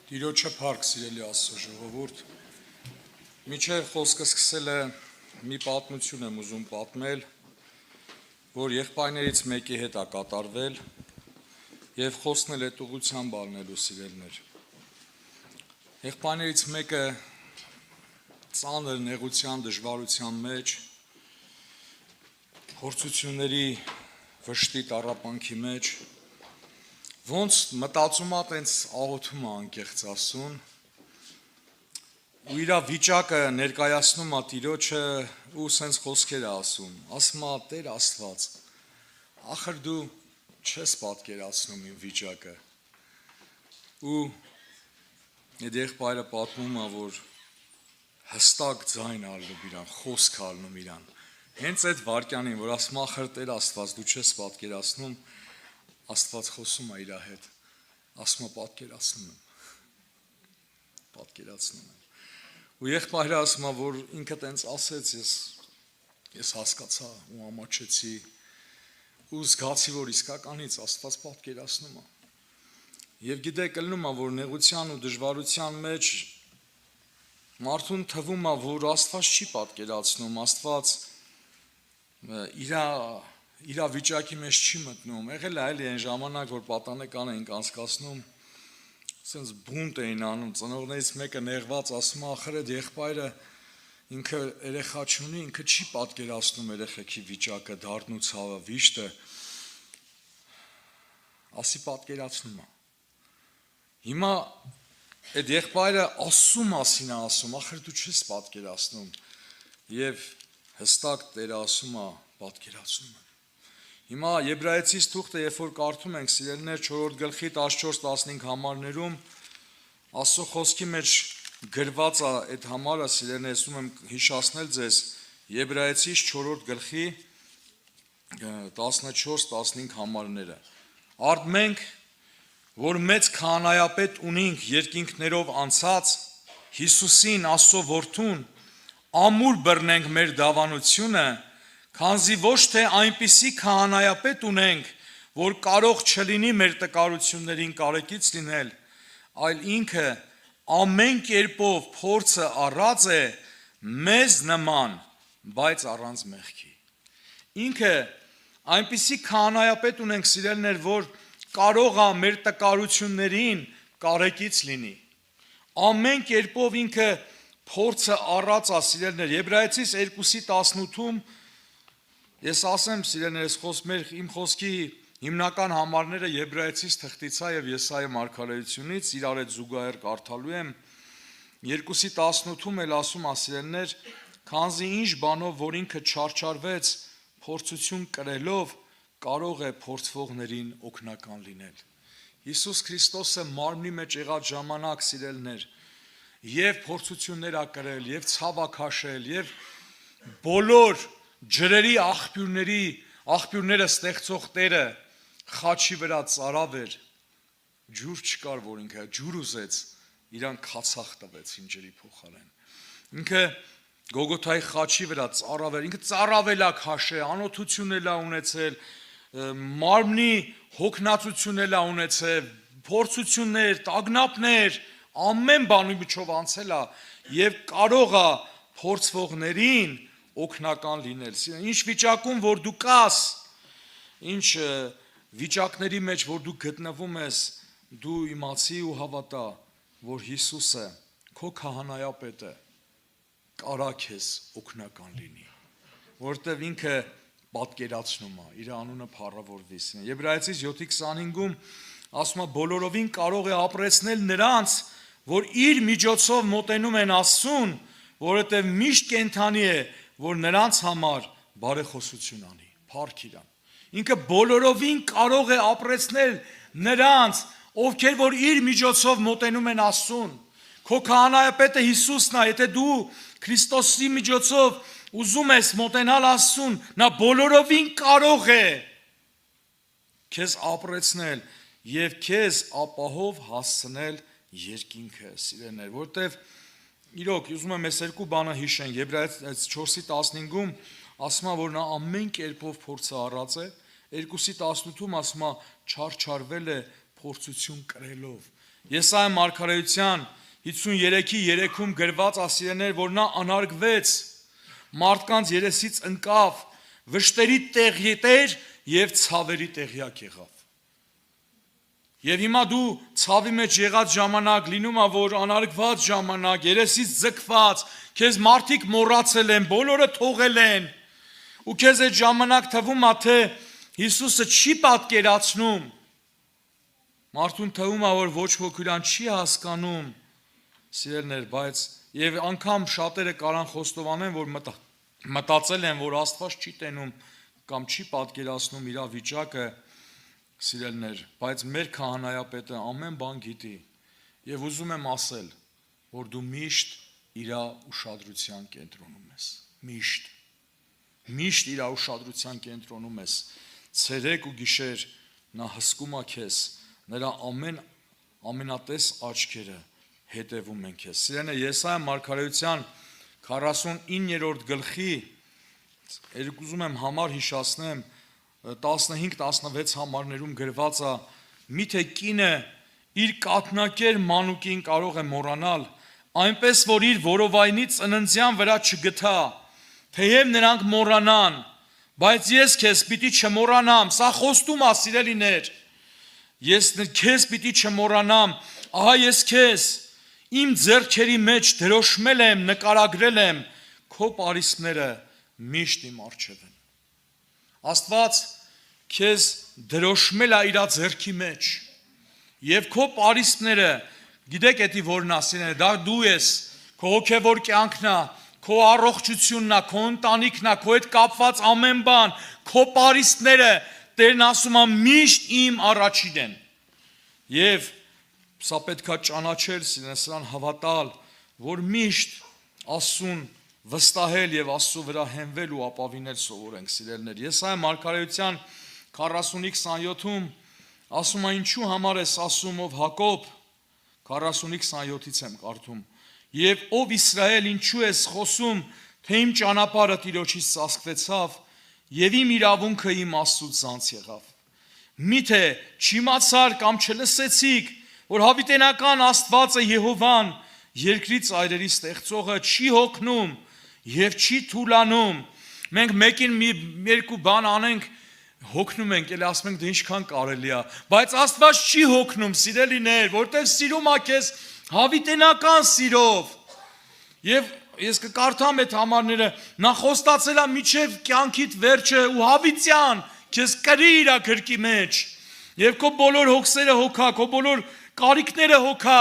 Տիրոջը փառք, սիրելի Աստծո ժողովուրդ։ Միջև խոսքը սկսել է մի պատմություն եմ ուզում պատմել, որ եղբայրներից մեկի հետ է կատարվել եւ խոսնել այդ ուղղությամբ առնելու սիրելներ։ Եղբայրներից մեկը ծանր նեղության դժվարության մեջ, փորձությունների վշտի տառապանքի մեջ ոնց մտածում է տենց աղոթում է անկեղծ ասուն ու իր վիճակը ներկայացնում է Տիրոջը ու սենց խոսքեր է ասում է Տեր Աստված, ախր դու չես պատկերացնում իմ վիճակը ու այդ եղբայրը պատմում է, որ հստակ ձայն ալնում իրան, խոսք ալնում իրան, հենց այդ վարքյանին, որ ասում ախր Տեր Աստված, դու չես պատկերացնում, Աստված խոսում է իր հետ, ասում է պատկերացնում եմ, ու եղբայրը ասում է, որ ինքը տենց ասեց, ես հասկացա ու ամաչեցի ու զգացի, որ իսկականից Աստված պատկերացնում է, և գիտեք ելնում է, որ նեղության ու դժվարության մեջ մարդուն թվում է, որ Աստված չի պատկերացնում, Աստված իր վիճակի մեջ չի մտնում, եղել է այլ այն ժամանակ, որ պատանեկան էինք անցկացնում, սենց բունտ էին անում, ծնողներից մեկը նեղված ասում է, ախր այդ եղբայրը ինքը երեխա չունի, ինքը չի պատկերացնում երեխեքի վիճակը, դառն ու ցավը, վիշտը, ասի պատկերացնում է։ Հիմա այդ եղբայրը ասում մասին է ասում, ախր դու չես պատկերացնում, և հստակ Տերը ասում է, պատկերացնում եմ։ Հիմա Եբրայեցիս թուղթը, երբ որ կարդում ենք սիրելիներ 4 գլխի 14-15 համարներում, Աստծո խոսքի մեջ գրված է այդ համարը, սիրելիներ, ուզում եմ հիշեցնել ձեզ, Եբրայեցիս 4 գլխի 14-15 համարները։ Արդ մենք, որ մեծ քահանայապետ ունենք երկինքներով անցած, Հիսուսին Աստծո որդուն, ամուր բռնենք մեր դավանությունը, քանզի ոչ թե այնպիսի քահանայապետ ունենք, որ կարող չլինի մեր տկարություններին կարեկից լինել, այլ ինքը ամեն կերպով փորձը առած է մեզ նման, բայց առանց մեղքի։ Ինքը այնպիսի քահանայապետ ունենք սիրելիներ, որ կարող է մեր տկարություններին կարեկից լինի։ Ամեն կերպով ինքը փորձը առած է սիրելիներ, Եբրայեցիս 2:18-ում ես ասեմ սիրելիներ, իմ խոսքի հիմնական համարները Եբրայեցիս թղթից է և Եսայի մարգարեությունից, իրար հետ զուգահեռ կարդալու եմ, 2:18-ում էլ ասում է սիրելիներ, քանզի ինչ բանով, որ ինքը չարչարվեց փորձություն կրելով, կարող է փորձվողներին օգնական լինել։ Հիսուս Քրիստոսը մարմնի մեջ եղած ժամանակ սիրելիներ, և փորձություններ ա կրել, և ցավ ա քաշել, և բոլոր ջրերի աղբյուրները ստեղծող Տերը խաչի վրա ծարավ էր, ջուր չկար, որ ինքը ջուր ուզեց, իրան քացախ տվեցին ջրի փոխարեն։ Ինքը Գողգոթայի խաչի վրա ծարավ էր, ինքը ծարավել ա քաշել, անօթություն էլ ա ունեցել, մարմնի հոգնածություն էլ ա ունեցել, փորձություններ, տագնապներ, ամեն բանի միջով անցել ա և կարող ա փորձվողներին օգնական լինել։ Ինչ վիճակում, որ դու կաս, ինչ վիճակների մեջ, որ դու գտնվում ես, դու իմացի ու հավատա, որ Հիսուսը, քո քահանայապետը, կարա քեզ օգնական լինի, որովհետև ինքը պատկերացնում է, իր անունը փառավորվի։ Եբրայեցիս 7:25-ում ասում է, բոլորովին կարող է ապրեցնել նրանց, որ իր միջոցով մոտենում են Աստծուն, որովհետև միշտ կենդանի է, որ նրանց համար բարեխոսություն անի, փառք իրան։ Ինքը բոլորովին կարող է ապրեցնել նրանց, ովքեր որ իր միջոցով մոտենում են Աստծուն։ Քո քահանայապետը Հիսուսն է, եթե դու Քրիստոսի միջոցով ուզում ես մոտենալ Աստծուն, նա բոլորովին կարող է քեզ ապրեցնել և քեզ ապահով հասցնել երկինքը, սիրելիներ, որովհետև իրոք, ուզում եմ այս երկու բանը հիշեն, Եբրայեցիս 4:15-ում ասում է, որ նա ամեն կերպով փորձը առած է, 2:18-ում ասում է, չարչարվել է փորձություն կրելով, Եսայիա մարգարեության 53:3-ում գրված ասիրներ, որ նա անարգվեց, մարդկանց երեսից ընկավ, վշտերի տեղյետեր եւ ցավերի տեղյակ եղավ։ Եվ հիմա դու ցավի մեջ եղած ժամանակ, լինում է որ անարգված ժամանակ, երեսից ձգված, քեզ մարդիկ մոռացել են, բոլորը թողել են, ու քեզ այդ ժամանակ թվում է թե Հիսուսը չի պատկերացնում, մարդուն թվում է որ ոչ ոք իրան չի հասկանում, սիրելիներ, բայց եւ անգամ շատերը կարան խոստովանեն, որ մտածել են, որ Աստված չի տենում կամ չի պատկերացնում իր վիճակը, սիրելիներ, բայց մեր քահանայապետը ամեն բան գիտի եւ ուզում եմ ասել, որ դու միշտ իր ուշադրության կենտրոնում ես, միշտ իր ուշադրության կենտրոնում ես, ցերեկ ու գիշեր նա հսկում է քեզ, նրա ամենատես աչքերը հետևում են քեզ։ Սիրելիներ, Եսայիա մարգարեության 49-րդ գլխի, ուզում եմ համար հիշացնեմ, 15-16 համարներում գրված է, միթե կինը իր կաթնակեր մանուկին կարող է մոռանալ, այնպես որ իր որովայնի ծննդյան վրա չգթա, թեև նրանք մոռանան, բայց ես քեզ պիտի չմոռանամ, սա խոստում է, սիրելիներ, ես քեզ պիտի չմոռանամ, ահա ես քեզ իմ ձեռքերի մեջ դրոշմել եմ, նկարագրել եմ, քո պարիսպները միշտ իմ առջև են։ Աստված քեզ դրոշմել է իր ձեռքի մեջ եւ քո պարիսպները, գիտեք էդի որն ասին է, դա դու ես, քո հոգևոր կյանքն է, քո առողջությունն է, քո ընտանիքն է, քո հետ կապված ամեն բան, քո պարիսպները, Տերն ասում է միշտ իմ առաջին են։ Եվ սա պետք է ճանաչել, սրան հավատալ, որ միշտ Աստծուն վստահել եւ Աստծո վրա հենվել ու ապավինել սովորենք, սիրելիներ։ Եսայիա մարգարեության 40:27-ում ասում է ինչու համար ես ասում ով Հակոբ, 40:27-ից եմ կարդում, եւ ով Իսրայել ինչու ես խոսում, թե իմ ճանապարհը Տիրոջից ծածկվեցավ եւ իմ իրավունքը իմ Աստծուց ցանց եղավ։ Միթե չիմացար կամ չլսեցիք, որ հավիտենական Աստվածը Եհովան, երկրի ծայրերի ստեղծողը չի հոգնում եւ չի թուլանում։ Մենք մեկին երկու բան անենք, հոգնում ենք, էլ ասում ենք դե ինչքան կարելի է, բայց Աստված չի հոգնում, սիրելիներ, որտեղ սիրում է քեզ հավիտենական սիրով։ Եվ ես կկարդամ այդ համարները, նա խոստացել է միջև կյանքիդ վերջը ու հավիտյան քեզ կրի իր գրկի մեջ եւ քո բոլոր հոգսերը հոգա, քո բոլոր կարիքները հոգա,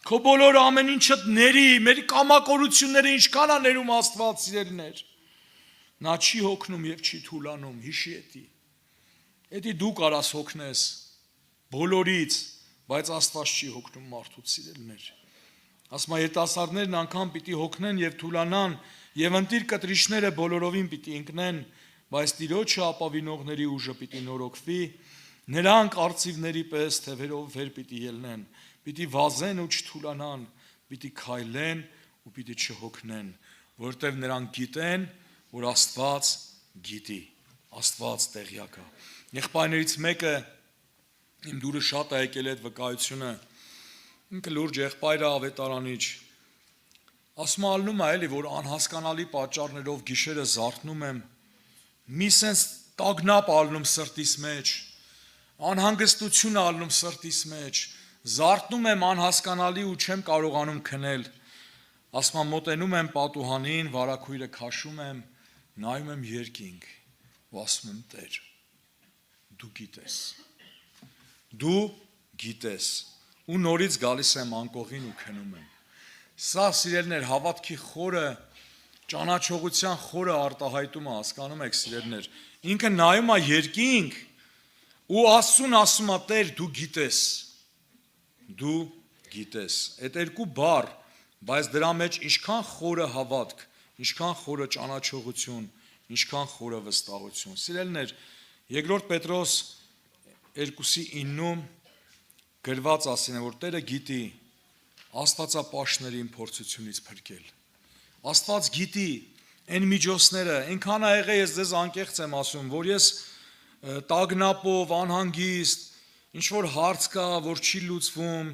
քո բոլոր ամեն ինչը ների, մեր կամակորությունները ինչքան է ներում Աստված, սիրելիներ։ Նա չի հոգնում եւ չի թուլանում, հիշի էդի։ Էդի դու կարաս հոգնես բոլորից, բայց Աստված չի հոգնում մարդուց, սիրելիներ։ Ասում է երիտասարդներն անգամ պիտի հոգնեն եւ թուլանան եւ ընտիր կտրիչները բոլորովին պիտի ընկնեն, բայց Տիրոջը ապավինողների ուժը պիտի նորոգվի, նրանք արծիվների պես թևերով վեր պիտի ելնեն, պիտի վազեն ու չթուլանան, պիտի քայլեն ու պիտի չհոգնեն, որտեղ նրանք գիտեն, որ Աստված գիտի, Աստված տեղյակ է։ Եղբայրներից մեկը իմ դուրը շատ է եկել այդ վկայությունը, ինքը լուրջ եղբայր է ավետարանիչ, ասում ալնում է էլի, որ անհասկանալի պատճառներով գիշերը զարթնում եմ, մի սենց տագնապ ալնում սրտիս մեջ, անհանգստություն ալնում սրտիս մեջ, զարթնում եմ անհասկանալի ու չեմ կարողանում քնել, ասում եմ մոտենում եմ պատուհանին, վարագույրը քաշում եմ, նայում եմ երկինք ու ասում եմ Տեր, դու գիտես, ու նորից գալիս եմ անկողին ու քնում եմ։ Սա սիրելիներ հավատքի խորը, ճանաչողության խորը արտահայտումը, հասկանում եք սիրելիներ, ինքը նայում է երկինք ու Աստծուն ասում է Տեր դու գիտես, այդ երկու բառ, բայց դրա մեջ ինչքան խորը հավատք, ինչքան խորը ճանաչողություն, ինչքան խորը վստահություն։ Սիրելիներ, Երկրորդ Պետրոս 2:9-ում գրված ասին է, որ Տերը գիտի աստվածապաշտներին փորձությունից փրկել։ Աստված գիտի այն միջոցները, այնքան է եղել, ես ձեզ անկեղծ եմ ասում, որ ես տագնապով, անհանգիստ, ինչ որ հարց կա, որ չի լուծվում,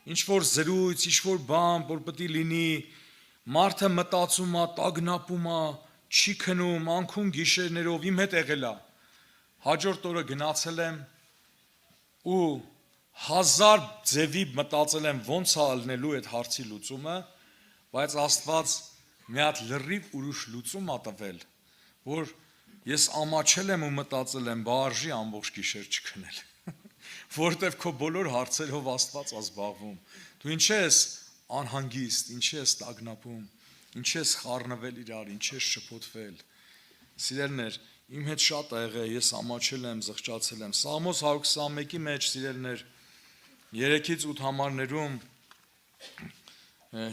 ինչ որ զրույց, ինչ որ բան, որ պետք է լինի, մարդը մտածում է, տագնապում է, չի քնում, անքուն գիշերներով իմ հետ եղել է։ Հաջորդ օրը գնացել եմ ու 1000 ձևի մտածել եմ ոնց է ելնելու այդ հարցի լուծումը, բայց Աստված մի հատ լրիվ ուրիշ լուծում ա տվել, որ ես ամաչել եմ ու մտածել եմ, բա արժի ամբողջ գիշեր չքնել, որտեվ քո բոլոր հարցերով Աստված ա զբաղվում։ Դու ինչ ես անհանգիստ, ինչ ես տագնապում, ինչ ես խառնվել իրար, ինչ ես շփոթվել։ Սիրելիներ, իմ հետ շատ ա եղել, ես ամաչել եմ, զղջացել եմ։ Սաղմոս 121-ի մեջ, սիրելիներ, 3-ից 8 համարներում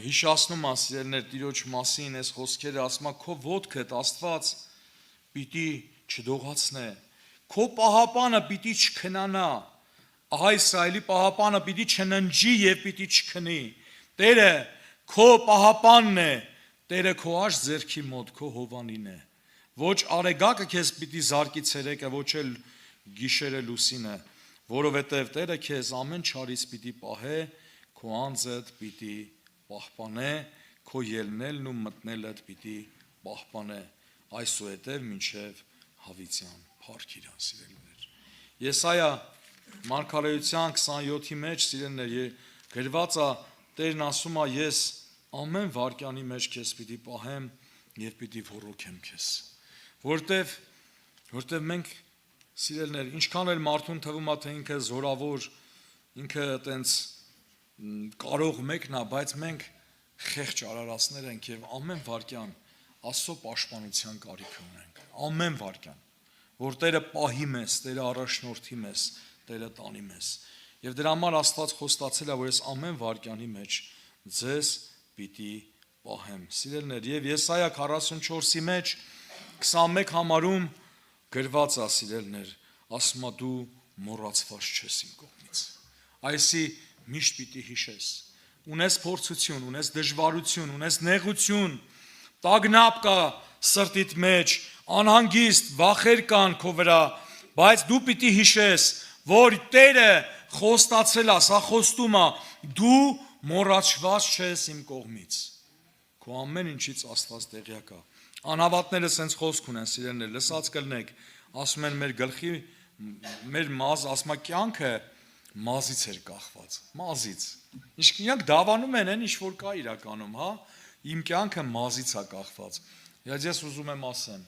հիշացնում ա, սիրելիներ, Տիրոջ մասին, այս խոսքերը ասում ա, քո ոտքդ Աստված պիտի չդողացնե, քո պահապանը պիտի չքնանա, ահա Իսրայելի պահապանը պիտի չննջի եւ պիտի չքնի։ Տերը քո պահապանն է, Տերը քո աջ ձեռքի մոտ, քո հովանին է։ Ոչ արեգակը քեզ պիտի զարկի ցերեկը, ոչ էլ գիշերը լուսինը, որովհետև Տերը քեզ ամեն չարից պիտի պահե, քո անձդ պիտի պահպանե, քո ելնելն ու մտնելդ պիտի պահպանե, այսուհետև մինչև հավիտյան փառքիրա, սիրելիներ։ Եսայա մարգարեության 27-ի մեջ, սիրելիներ, գրված է, Տերն ասում է, ես ամեն վարքյանի մեջ քեզ պիտի պահեմ եւ պիտի ոռոգեմ քեզ, որտեվ մենք, սիրելիներ, ինչքան էլ մարդուն թվում է, թե ինքը զորավոր, ինքը այտենց կարող մեկն է, բայց մենք խեղճ արարածներ ենք եւ ամեն վարքյան Աստծո պաշտպանության կարիք ունենք, ամեն վարքյան, որ Տերը պահի մեզ, Տերը առաջնորդի մեզ, Տերը տանի մեզ։ Եվ դրա համար Աստված խոստացել է, որ ես ամեն վարքյանի մեջ ձեզ պիտի պահեմ։ Սիրելիներ, եւ Եսայա 44-ի մեջ 21 համարում գրված է, սիրելիներ, ասում է դու մոռացված չես իմ կողմից։ Այսի միշտ պիտի հիշես։ Ունես փորձություն, ունես դժվարություն, ունես նեղություն, տագնապ կա սրտիդ մեջ, անհանգիստ, վախեր կան քո վրա, բայց դու պիտի հիշես, որ Տերը խոստացել է, սա խոստում է, դու մոռացված չես իմ կողմից։ Քո ամեն ինչից Աստված տեղյակ է։ Անհավատները սենց խոսք ունեն, սիրելիներ, լսած կլնեք, ասում են մեր գլխի, մեր մազ, ասում է կյանքը մազից էր կախված, մազից։ Իսկ իրանք դավանում են, ինչ որ կա իրականում, հա, իմ կյանքը մազից է կախված։ Ես ուզում եմ ասեմ,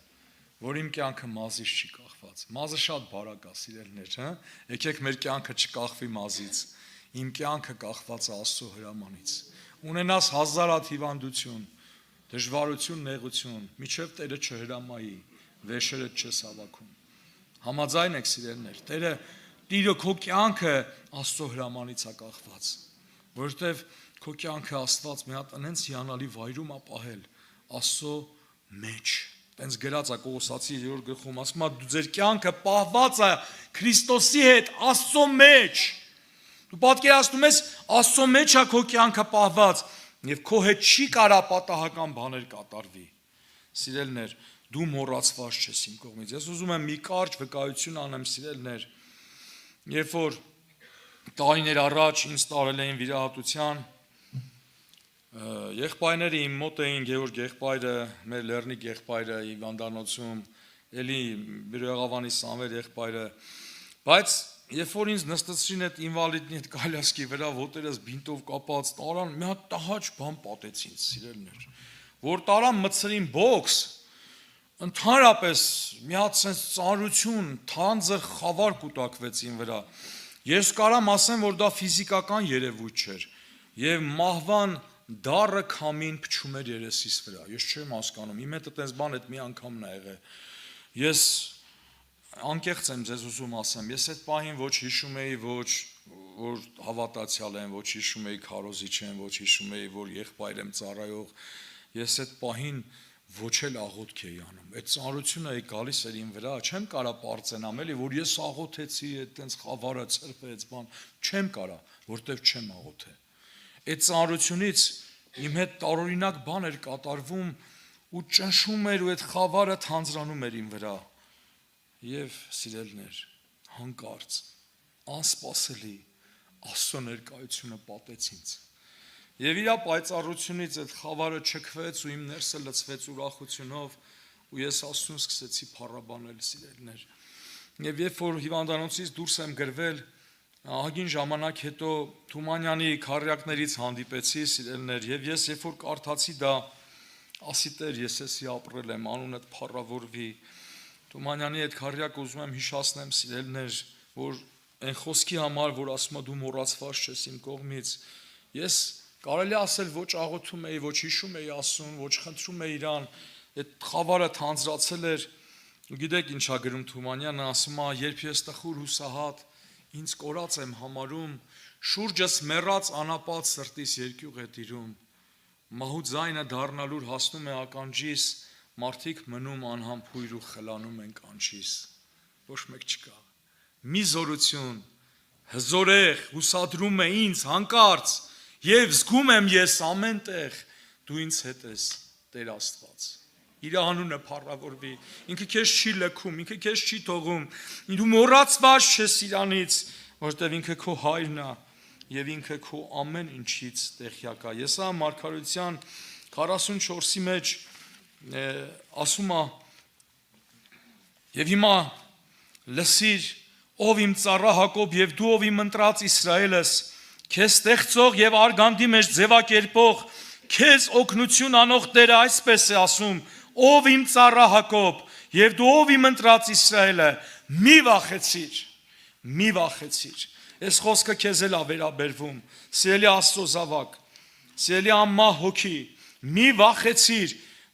որ իմ կյանքը մազից չի կախված։ Մազը շատ բարակ է, սիրելիներ, հա։ Եկեք մեր կյանքը չկախվի մազից։ Իմ կյանքը կախված է Աստծո հրամանից։ Ունենաս հազարատ հիվանդություն, դժվարություն, նեղություն, միջև Տերը չհրամայի, վեշերը չես հավաքում։ Համաձայն եք, սիրելիներ, Տերը քո կյանքը Աստծո հրամանից է կախված, որովհետև քո կյանքը Աստված մի հատ այնց հիանալի վայրում է պահել, Աստծո մեջ։ Տենց գրած է Կողոսացի 3-րդ գլխում, ասում է դու ձեր կյանքը պահված է Քրիստոսի հետ Աստծո մեջ։ Դու պատկերացնում ես Աստծո մեջ է քո կյանքը պահված եւ քո հետ չի կարա պատահական բաներ կատարվի։ Սիրելիներ, դու մոռացված չես իմ կողմից։ Ես ուզում եմ մի կարճ վկայություն անեմ, սիրելիներ, երբ որ տարիներ առաջ ինձ տարել էին վիրահատության, եղբայրները իմ մոտ էին, Գեորգ եղբայրը, մեր Լեռնիկ եղբայրը Հիվանդանոցում, էլի Բյուրեղավանի Սամվել եղբայրը, բայց երբ որ ինձ նստեցրին այդ ինվալիդի այդ կալյասկի վրա, ոտերս բինտով կապած, տարան մի հատ տհաճ բան պատեցին, սիրելիներ, որ տարան մտցրին բոքս, ընդհանրապես մի հատ sense ծանրություն, թանձր խավար կուտակվեց ին վրա։ Ես կարամ ասեմ, որ դա ֆիզիկական երևույթ չէր եւ մահվան դառը քամին փչում էր երեսիս վրա։ Ես չեմ հասկանում, իմ հետ այդպես բան այդ մի անգամն է եղել։ Ես անկեղծ եմ ձեզ ուզում ասեմ, ես այդ պահին ոչ հիշում էի, ոչ որ հավատացյալ եմ, ոչ հիշում էի քարոզիչ եմ, ոչ հիշում էի, որ եղբայր եմ ծառայող։ Ես այդ պահին ոչ էլ աղոթք էի անում։ Այդ ծանրությունը էի գալիս էր իմ վրա, չեմ կարա պարծենամ էլի, որ ես աղոթեցի, այդտենց խավարը ցրվեց, բան, չեմ կարա, որտեվ չեմ աղոթել։ Այդ ծանրությունից իմ հետ տարօրինակ բան էր կատարվում ու ճնշում էր ու այդ խավարը թանձրանում էր իմ վրա։ Եվ սիրելիներ, հանկարծ, անսպասելի, Աստծո ներկայությունը պատեց ինձ։ Եվ իր պայծառությունից այդ խավարը չքվեց ու իմ ներսը լցվեց ուրախությունով ու ես Աստծուն սկսեցի փառաբանել, սիրելիներ։ Եվ երբ որ հիվանդանոցից դուրս եմ գրվել, ահագին ժամանակ հետո Թումանյանի քառյակներից հանդիպեցի, սիրելիներ, եւ ես երբ որ կարդացի դա, ասի Տեր, ես էսի ապրել եմ, անունդ փառավորվի։ Թումանյանի այդ քառյակը ուզում եմ հիշացնեմ, սիրելիներ, որ այն խոսքի համար, որ ասում է դու մոռացված ես իմ կողմից, ես կարելի ասել ոչ աղոթում էի, ոչ հիշում էի Աստծուն, ոչ խնդրում էի իրան, այդ խավարը թանձրացել էր։ Ու գիտեք ինչ ա գրում Թումանյանը, ասում է, երբ ես տխուր հուսահատ, ինձ կորած եմ համարում, շուրջս մեռած անապատ սրտիս երկյուղ է տիրում, մահու ձայնը դառնալուր հասնում է ականջիս, մարդիկ մնում անհամբույր ու խլանում են կանչիս, ոչ մեկ չկա, մի զորություն, հզորեղ, հուսադրում է ինձ հանկարծ, և զգում եմ ես ամեն տեղ, դու ինձ հետ ես, Տեր Աստված, իր անունը փառավորվի, ինքը քեզ չի լքում, ինքը քեզ չի թողում, դու մոռացված չես իրանից, որտեղ ինքը քո հայրն է, և ինքը քո ամեն ինչից տեղյակ է։ Եսայիա մարգարեության 44-ի մեջ ասում է. «Եվ հիմա լսիր, ով իմ ծառա Հակոբ և դու ով իմ ընտրած Իսրայելս, քեզ ստեղծող և արգանդի մեջ ձևակերպող, քեզ օգնություն անող Տերը այսպես է ասում. ով իմ ծառա Հակոբ և դու ով իմ ընտրած Իսրայելը, մի վախեցիր, մի վախեցիր»։ Այս խոսքը քեզ էլ է վերաբերվում, սիրելի Աստծո զավակ, սիրելի անմահ հոգի,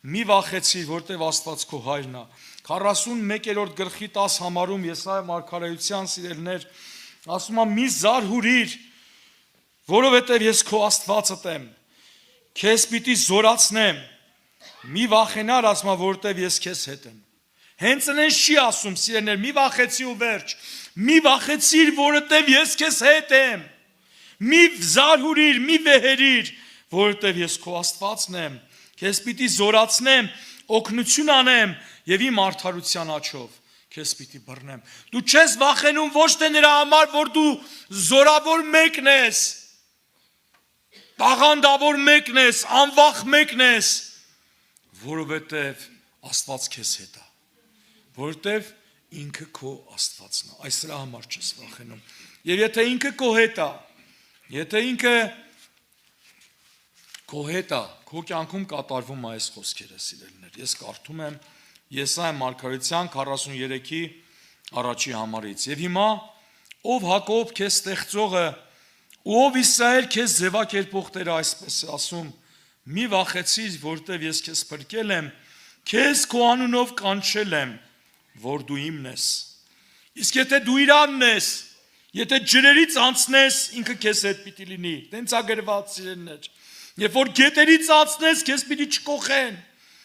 մի վախեցիր, որտև Աստված քո հայրն է։ 41-րդ գլխի 10 համարում Եսայիա մարգարեության, սիրելիներ, ասում է մի զարհուրիր, որովհետև ես քո Աստվածդ եմ, քեզ պիտի զորացնեմ, մի վախենար, ասում է, որովհետև ես քեզ հետ եմ։ Հենց այնպես չի ասում, սիրելիներ, մի վախեցի ու վերջ, մի վախեցիր, որովհետև ես քեզ հետ եմ, մի զարհուրիր, մի վեհերիր, որովհետև ես քո Աստվածն եմ, քեզ պիտի զորացնեմ, օգնություն անեմ և իմ արդարության աջով քեզ պիտի բռնեմ։ Դու չես վախենում ոչ թե նրա համար, որ դու զորավոր մեկն ես, տաղանդավոր մեկն ես, անվախ մեկն ես, որովհետև Աստված քեզ հետ է, որովհետև ինքը քո Աստվածն է, այս դրա համար չես վախենում։ Եվ եթե ինքը քո հետ է, եթե ինքը քո հետ է, քո կյանքում կատարվում է այս խոսքերը, սիրելիներ։ Ես կարդում եմ Եսայիա մարգարեության 43-ի առաջի համարից. «Եվ հիմա, ով Հակոբ քեզ ստեղծողը, ու ով Իսրայել քեզ ձևակերպող Տերը այսպես է ասում. մի վախեցիր, որտև ես քեզ փրկել եմ, քեզ քո անունով կանչել եմ, որ դու իմն ես»։ Իսկ եթե դու իրանն ես, եթե ջրերից անցնես, ինքը քեզ հետ պիտի լինի։ Տենց է գրված, սիրելիներ։ Երբ որ գետերից անցնես, քեզ պիտի չկոխեն։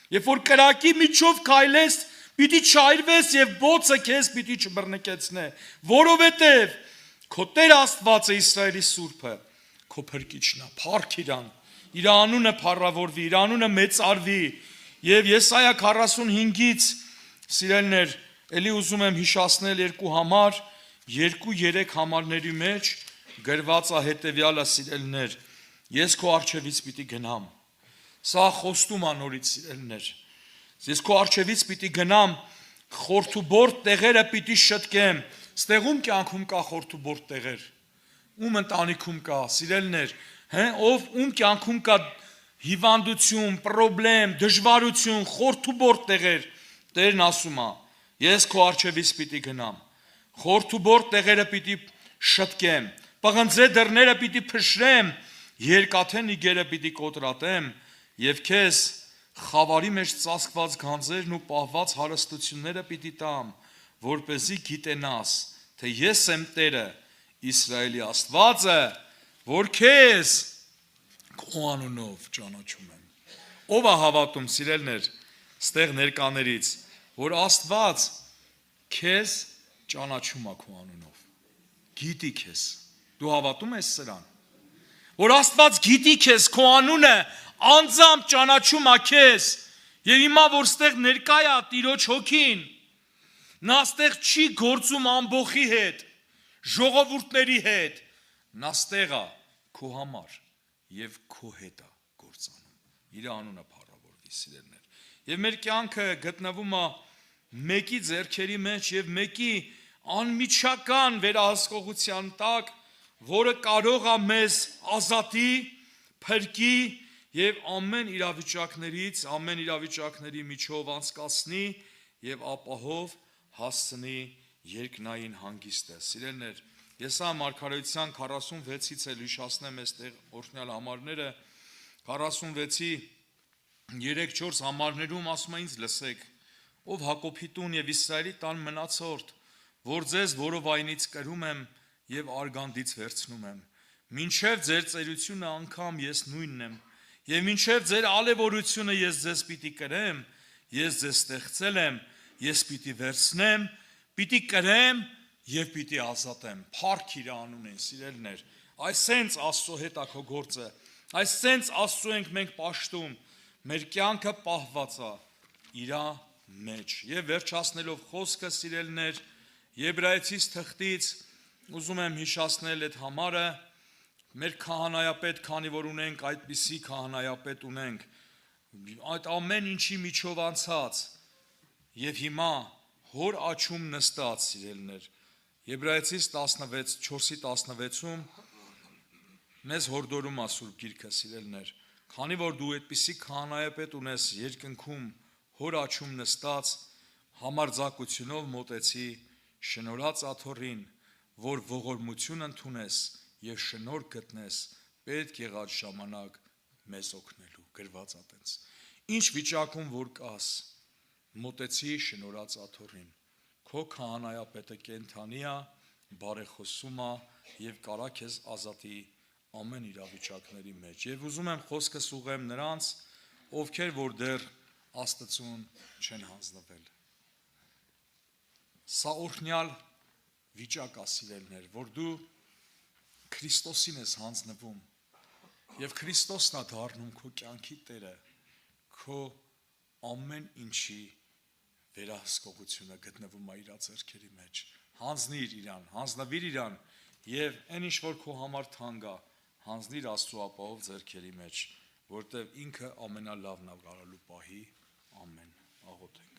Երբ որ կրակի միջով քայլես, պիտի չայրվես եւ բոցը քեզ պիտի չբռնկեցնե, որովհետեւ քո Տեր Աստվածը Իսրայելի Սուրբը քո փրկիչն է։ Փառք իրան։ Իր անունը փառավորվի, իր անունը մեծարվի։ Եվ Եսայիա 45-ից սիրելիներ, ելի ուզում եմ հիշացնել երկու համար, 2-3 համարների մեջ գրված է հետևյալը, սիրելիներ. ես քո առջևից պիտի գնամ։ Սա խոստում է նորից, սիրելիներ։ Ես քո առջևից պիտի գնամ, խորթուբորտ տեղերը պիտի շտկեմ։ Ստեղում կյանքում կա խորթուբորտ տեղեր։ Ում ընտանիքում կա, սիրելիներ, ով ում կյանքում կա հիվանդություն, պրոբլեմ, դժվարություն, խորթուբորտ տեղեր։ Տերն ասում է, ես քո առջևից պիտի գնամ, խորթուբորտ տեղերը պիտի շտկեմ, պղնձե դռները պիտի փշրեմ, երկաթե նիգերը պիտի կոտրատեմ և քեզ խավարի մեջ ծածկված գանձերն ու պահված հարստությունները պիտի տամ, որպեսզի գիտենաս, թե ես եմ Տերը, Իսրայելի Աստվածը, որ քեզ քո անունով ճանաչում եմ։ Ով է հավատում, սիրելիներ, ստեղ ներկաներից, որ Աստված քեզ ճանաչում է քո անունով, գիտի քեզ։ Դու հավատում ես սրան, որ Աստված գիտի քեզ, քո անունը անձամբ ճանաչում է քեզ, եւ հիմա որ ստեղ ներկա է Տիրոջ հոգին, նա ստեղ չի գործում ամբոխի հետ, ժողովուրդների հետ, նա ստեղ է քո համար եւ քո հետ է գործանում։ Իր անունը փառավորվի, սիրելիներ։ Եվ մեր կյանքը գտնվում է մեկի ձեռքերի մեջ եւ մեկի անմիջական վերահսկողության տակ, որը կարող է մեզ ազատի, փրկի եւ ամեն իրավիճակների միջով անցկացնի եւ ապահով հասցնի երկնային հանգիստը։ Սիրելիներ, Եսայիա մարգարեության 46-ից էլ հիշացնեմ այստեղ օրհնյալ համարները, 46-ի 3-4 համարներում ասում է ինձ լսեք, ով Հակոբի տուն եւ Իսրայելի տան մնացորդ, որ ձեզ որովայնից կրում եմ եւ արգանդից վերցնում եմ, մինչեւ ձեր ծերությունը անգամ ես նույնն եմ, եւ մինչեւ ձեր ալևորությունը ես ձեզ պիտի կրեմ, ես ձեզ ստեղծել եմ, ես պիտի վերցնեմ, պիտի կրեմ եւ պիտի ազատեմ։ Փառք իր անունին, սիրելիներ։ Այսենց Աստծո հետ է քո գործը, այսենց Աստծո ենք մենք պաշտում, մեր կյանքը պահված է իր մեջ։ Եվ վերջացնելով խոսքը, սիրելիներ, Եբրայեցիս թղթից ուզում եմ հիշացնել այդ համարը, մեր քահանայապետ, քանի որ ունենք այդպիսի քահանայապետ ունենք, այդ ամեն ինչի միջով անցած եւ հիմա հոր աչում նստած, սիրելիներ, Եբրայեցիս 4:16-ում մեզ հորդորում է Սուրբ Գիրքը, սիրելիներ, քանի որ դու այդպիսի քահանայապետ ունես երկնքում հոր աչում նստած, համարձակությունով մոտեցի, շնորհած աթոռին, որ ողորմություն ընդունես եւ շնորհ գտնես պետք եղած ժամանակ մեզ օգնելու, գրված է տենց։ Ինչ վիճակում որ կաս, մոտեցի շնորհած աթոռին, քո քահանայապետը կենթանի է, բարեխոսում է եւ կարա քեզ ազատի ամեն իրավիճակների մեջ։ Եվ ուզում եմ խոսքս ուղղեմ նրանց, ովքեր որ դեռ Աստծուն չեն հանձնվել։ Սա օրհնյալ վիճակ է, սիրելիներ, որ դու Քրիստոսին ես հանձնվում եւ Քրիստոսն է դառնում քո կյանքի Տերը, քո ամեն ինչի վերահսկողությունը գտնվում է իր ձեռքերի մեջ։ Հանձնիր իրան, հանձնվիր իրան եւ այն ինչ որ քո համար թանկ է, հանձնիր Աստծո ապահով ձեռքերի մեջ, որտեղ ինքը ամենալավն է գարալու պահի։ Ամեն։ Աղոթենք։